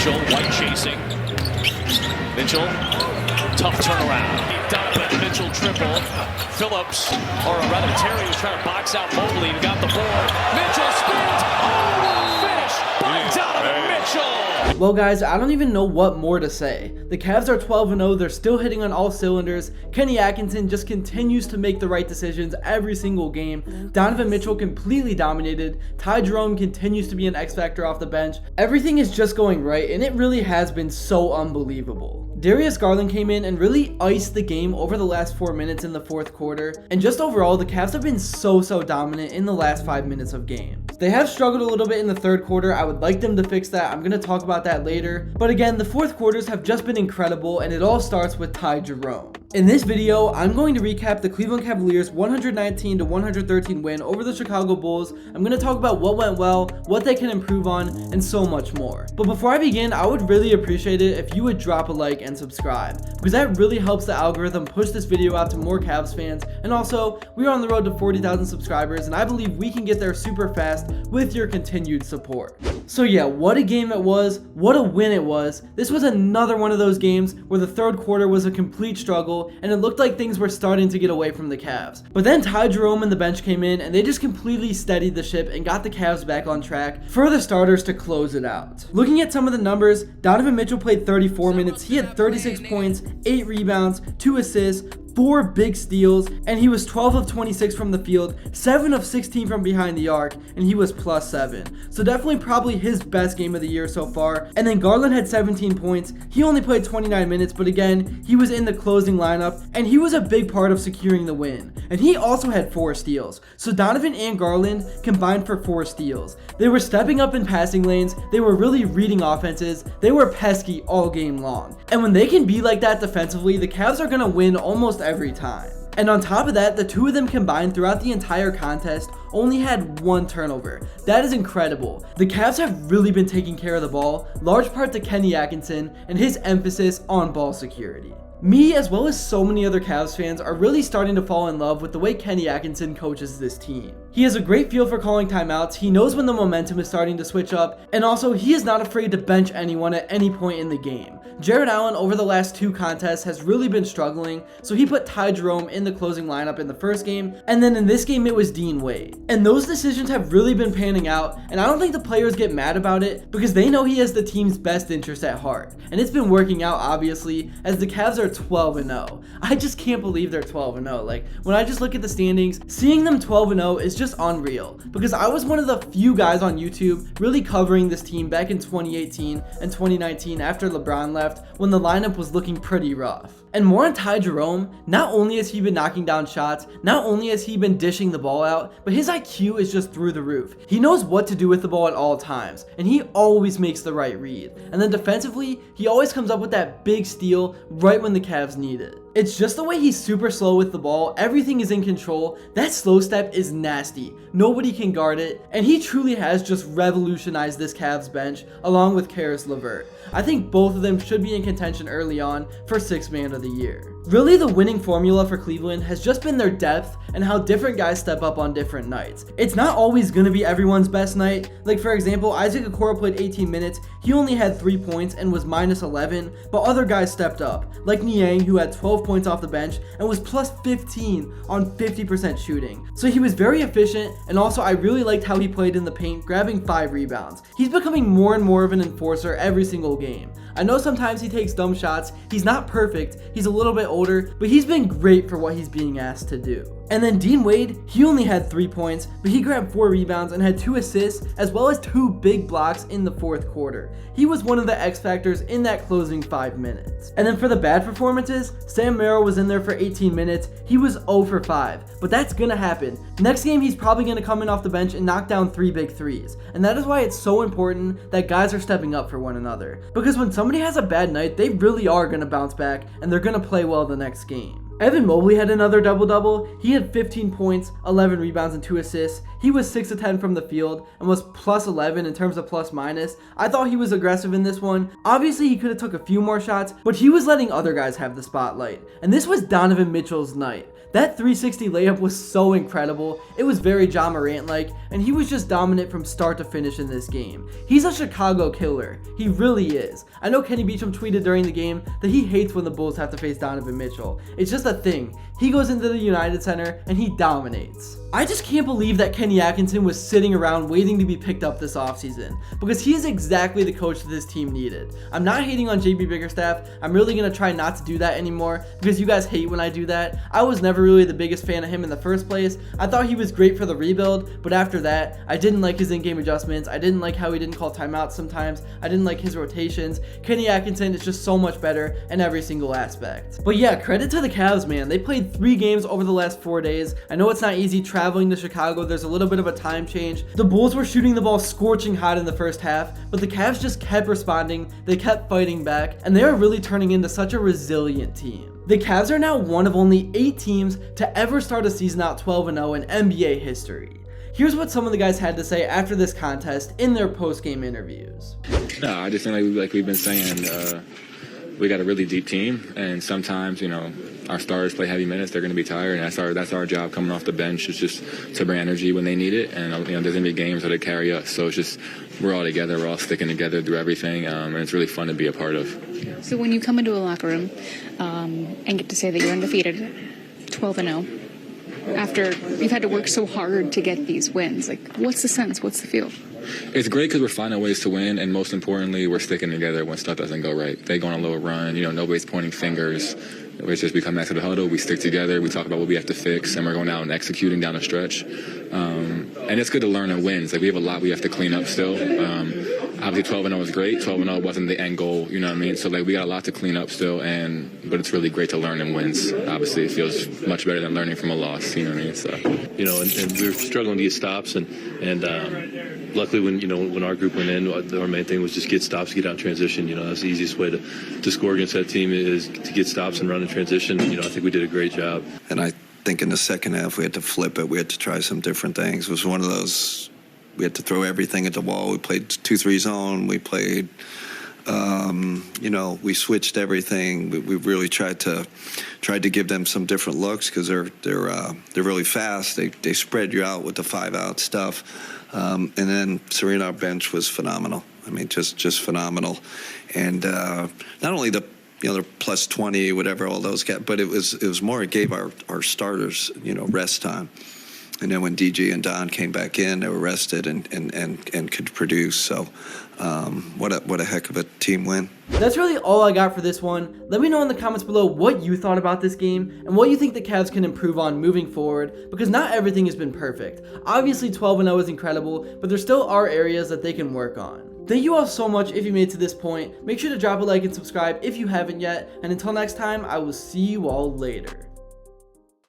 Mitchell, White chasing. Mitchell, tough turnaround. Donovan Mitchell triple. Phillips, or rather Terry was trying to box out Mobley and got the board. Mitchell spins. Oh, finish by Donovan Mitchell. Well guys, I don't even know what more to say. The Cavs are 12-0, they're still hitting on all cylinders. Kenny Atkinson just continues to make the right decisions every single game. Donovan Mitchell completely dominated. Jerome continues to be an X factor off the bench. Everything is just going right, and it really has been so unbelievable. Darius Garland came in and really iced the game over the last 4 minutes in the fourth quarter. And just overall, the Cavs have been so dominant in the last 5 minutes of games. They have struggled a little bit in the third quarter. I would like them to fix that. I'm going to talk about that later. But again, the fourth quarters have just been incredible, and it all starts with Jerome. In this video, I'm going to recap the Cleveland Cavaliers 119-113 win over the Chicago Bulls. I'm going to talk about what went well, what they can improve on, and so much more. But before I begin, I would really appreciate it if you would drop a like and subscribe, because that really helps the algorithm push this video out to more Cavs fans. And also, we are on the road to 40,000 subscribers, and I believe we can get there super fast with your continued support. So yeah, what a game it was, what a win it was. This was another one of those games where the third quarter was a complete struggle, and it looked like things were starting to get away from the Cavs. But then Jerome and the bench came in, and they just completely steadied the ship and got the Cavs back on track for the starters to close it out. Looking at some of the numbers, Donovan Mitchell played 34 minutes. He had 36 points, 8 rebounds, 2 assists, 4 big steals, and he was 12 of 26 from the field, 7 of 16 from behind the arc, and he was +7. So definitely probably his best game of the year so far. And then Garland had 17 points. He only played 29 minutes, but again, he was in the closing lineup, and he was a big part of securing the win. And he also had 4 steals. So Donovan and Garland combined for 4 steals. They were stepping up in passing lanes, they were really reading offenses, they were pesky all game long. And when they can be like that defensively, the Cavs are going to win almost every time. And on top of that, the two of them combined throughout the entire contest only had 1 turnover. That is incredible. The Cavs have really been taking care of the ball, large part to Kenny Atkinson and his emphasis on ball security. Me, as well as so many other Cavs fans, are really starting to fall in love with the way Kenny Atkinson coaches this team. He has a great feel for calling timeouts, he knows when the momentum is starting to switch up, and also he is not afraid to bench anyone at any point in the game. Jarrett Allen over the last 2 contests has really been struggling, so he put Jerome in the closing lineup in the first game, and then in this game it was Dean Wade. And those decisions have really been panning out, and I don't think the players get mad about it because they know he has the team's best interest at heart. And it's been working out obviously, as the Cavs are 12-0. I just can't believe they're 12-0. Like, when I just look at the standings, seeing them 12-0 is just unreal, because I was one of the few guys on YouTube really covering this team back in 2018 and 2019 after LeBron left, when the lineup was looking pretty rough. And more on Jerome, not only has he been knocking down shots, not only has he been dishing the ball out, but his IQ is just through the roof. He knows what to do with the ball at all times, and he always makes the right read. And then defensively, he always comes up with that big steal right when the Cavs need it. It's just the way he's super slow with the ball, everything is in control, that slow step is nasty, nobody can guard it, and he truly has just revolutionized this Cavs bench along with Caris LeVert. I think both of them should be in contention early on for 6th man of the year. Really, the winning formula for Cleveland has just been their depth and how different guys step up on different nights. It's not always going to be everyone's best night. Like, for example, Isaac Okoro played 18 minutes, he only had 3 points and was -11, but other guys stepped up, like Niang, who had 12 points off the bench and was +15 on 50% shooting. So he was very efficient, and also I really liked how he played in the paint, grabbing 5 rebounds. He's becoming more and more of an enforcer every single game. I know sometimes he takes dumb shots, he's not perfect, he's a little bit older, but he's been great for what he's being asked to do. And then Dean Wade, he only had 3 points, but he grabbed 4 rebounds and had 2 assists, as well as 2 big blocks in the fourth quarter. He was one of the X factors in that closing 5 minutes. And then for the bad performances, Sam Merrill was in there for 18 minutes, he was 0 for 5, but that's gonna happen. Next game, he's probably gonna come in off the bench and knock down 3 big threes. And that is why it's so important that guys are stepping up for one another. Because when somebody has a bad night, they really are gonna bounce back, and they're gonna play well the next game. Evan Mobley had another double-double. He had 15 points, 11 rebounds, and 2 assists. He was 6 of 10 from the field and was plus 11 in terms of plus minus. I thought he was aggressive in this one. Obviously, he could have took a few more shots, but he was letting other guys have the spotlight. And this was Donovan Mitchell's night. That 360 layup was so incredible. It was very Ja Morant-like, and he was just dominant from start to finish in this game. He's a Chicago killer. He really is. I know Kenny Beecham tweeted during the game that he hates when the Bulls have to face Donovan Mitchell. It's just a thing. He goes into the United Center and he dominates. I just can't believe that Kenny Atkinson was sitting around waiting to be picked up this offseason, because he is exactly the coach that this team needed. I'm not hating on JB Bickerstaff. I'm really going to try not to do that anymore, because you guys hate when I do that. I was never really the biggest fan of him in the first place. I thought he was great for the rebuild, but after that, I didn't like his in-game adjustments. I didn't like how he didn't call timeouts sometimes. I didn't like his rotations. Kenny Atkinson is just so much better in every single aspect. But yeah, credit to the Cavs, man. They played 3 games over the last 4 days. I know it's not easy traveling to Chicago. There's a little bit of a time change. The Bulls were shooting the ball scorching hot in the first half, but the Cavs just kept responding. They kept fighting back, and they are really turning into such a resilient team. The Cavs are now one of only 8 teams to ever start a season out 12-0 in NBA history. Here's what some of the guys had to say after this contest in their post-game interviews. No, I just think like we've been saying, we got a really deep team, and sometimes, our stars play heavy minutes. They're going to be tired, and that's our job coming off the bench. It's just to bring energy when they need it, and there's going to be games where they carry us. So it's just we're all together, we're all sticking together through everything, and it's really fun to be a part of. So when you come into a locker room and get to say that you're undefeated, 12-0, after you've had to work so hard to get these wins, like what's the sense? What's the feel? It's great because we're finding ways to win, and most importantly, we're sticking together when stuff doesn't go right. They go on a little run, nobody's pointing fingers. It's just we come back to the huddle, we stick together, we talk about what we have to fix, and we're going out and executing down the stretch. And it's good to learn and wins. Like, we have a lot we have to clean up still. Obviously, 12-0 was great. 12-0 wasn't the end goal, you know what I mean? So, we got a lot to clean up still, but it's really great to learn and wins. Obviously, it feels much better than learning from a loss, you know what I mean? So, and we were struggling to get stops, and luckily when our group went in, our main thing was just get stops, get out in transition. That's the easiest way to score against that team is to get stops and run in transition. I think we did a great job. And I think in the second half we had to flip it. We had to try some different things. It was one of those, we had to throw everything at the wall. We played 2-3 zone. We played, we switched everything. We really tried to give them some different looks because they're really fast. They spread you out with the 5-out stuff. And then Serena, our bench, was phenomenal. I mean, just phenomenal. And not only they're plus 20, whatever all those got, but it was more, it gave our starters, rest time. And then when DG and Don came back in, they were rested and could produce. So what a heck of a team win. That's really all I got for this one. Let me know in the comments below what you thought about this game and what you think the Cavs can improve on moving forward, because not everything has been perfect. Obviously 12-0 is incredible, but there still are areas that they can work on. Thank you all so much if you made it to this point. Make sure to drop a like and subscribe if you haven't yet, and until next time, I will see you all later.